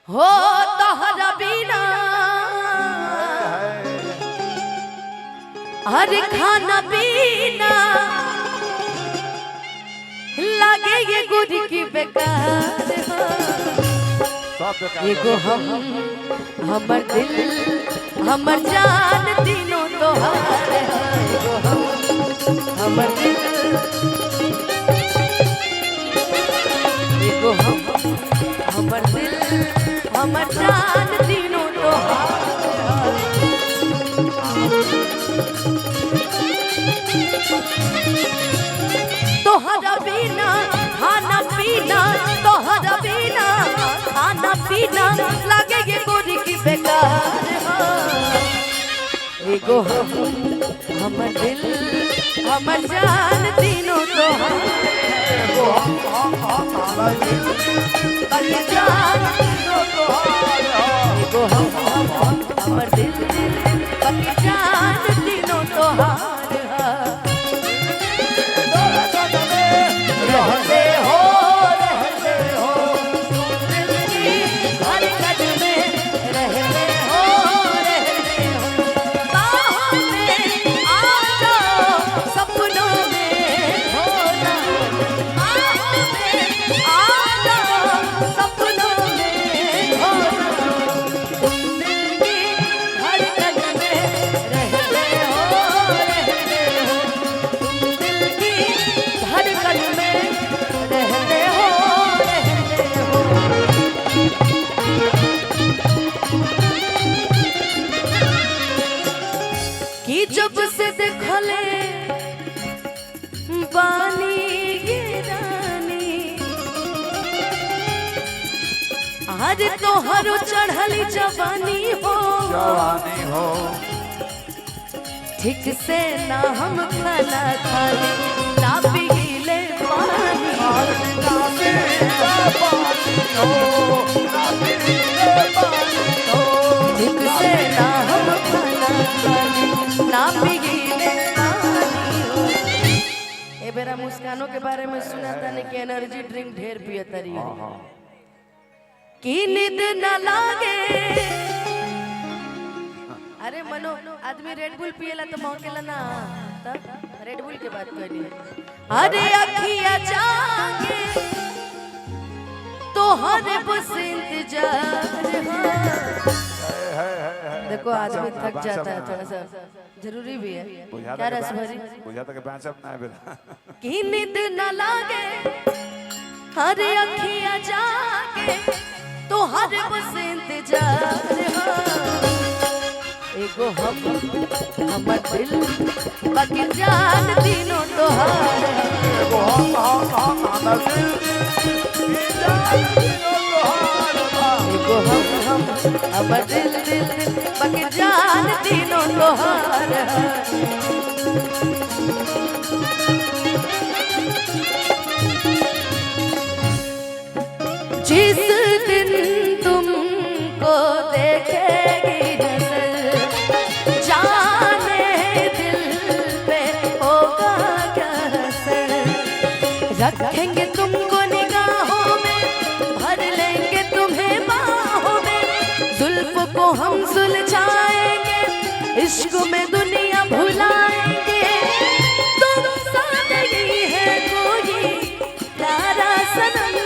हो तोहरा बिना हर खाना पीना लगे ये गुड़ की बेकार एगो हमर दिल हमर जान तीनों तोहार एगो हमर दिल एगो हमर दिल हमर जान तीनों तोहार तोहरा बिना खाना पीना तोहरा बिना खाना पीना लगे ये गोरी की बेकार एगो हमर दिल हमर जान तीनों तोहार एगो हमर दिल हमर जान तीनों तोहार एगो हमर दिल हमर जान तीनों तोहार रहते हो दिल की धड़कन में रहते हो बाहों में आ जाओ सपनों में हो बाहों में आ जाओ सपनों में हो दिल की धड़कन में रहते हो दिल की धड़कन में रहते हो कि जब से देखले बानी गिरानी आज तोहरो चढ़ली जवानी हो ठीक से ना हम खाना खाली ना पीले पानी ठीक से ना हम खाना खाली ना पीले पानी हो ए बेरा मुस्कानों के बारे में सुना था कि एनर्जी ड्रिंक ढेर पियतरी कि नींद न लागे अरे मनो आदमी रेड बुल पिएला तो मौकेला ना तब रेड बुल के बात कहनी अरे अखियां जागे तोहरे बस इंतजार देखो आदमी थक जाता है थोड़ा सा जरूरी भी है क्या रस भरी बुझाता के पैंसठ ना है बेटा कि नींद न लागे अरे अखियां जागे तोहरे बस इंतजार एगो हमर दिल बाकी जान तीनों तोहार एगो हमर दिल जान तीनों तोहार एगो हमर दिल बाकी जान तीनों तोहार जिस दिन तुमको देखेगी रखेंगे तुमको निगाहों में भर लेंगे तुम्हें बाहों में जुल्फ को हम सुलझाएंगे इश्क में दुनिया भुलाएंगे तुम सा नहीं है कोई प्यारा सनम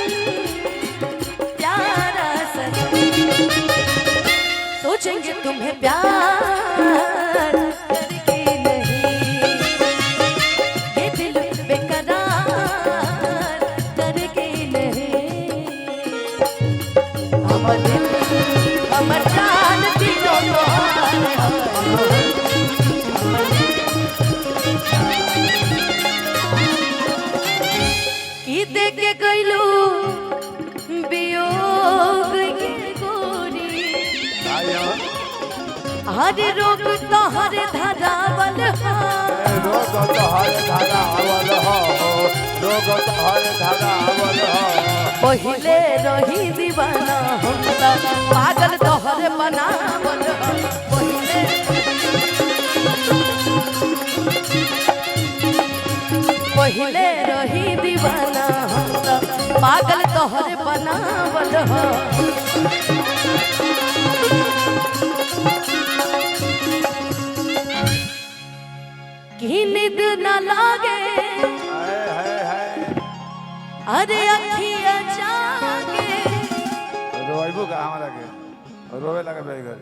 सोचेंगे तुम्हें प्यार हमर जान तीनों तोहार कि देख के गइलू वियोग ये गोरी हर रोग तोहर धरावल रोग तोहर धरावल हो रोग तोहर धरावल हो पहिले रही दीवाना हम पागल तोहरे बनावल पहिले रही दीवाना हम पागल तोहरे बनावल अरे अखिया जागे रोइबू का हमारा के रोवे लगे बेई घर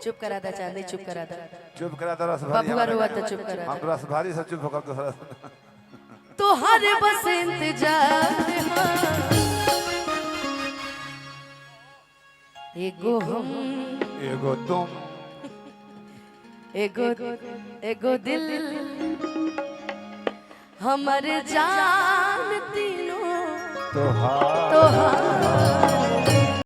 चुप करा दा चांदी चुप करा दा चुप करा तो रस भारी बबुआ रोवा तो चुप करा हम रस भारी से चुप होकर तो तो हर बस इंतजार एगो हम एगो तुम एगो दिल हमर जान तीनों तोहार तोहार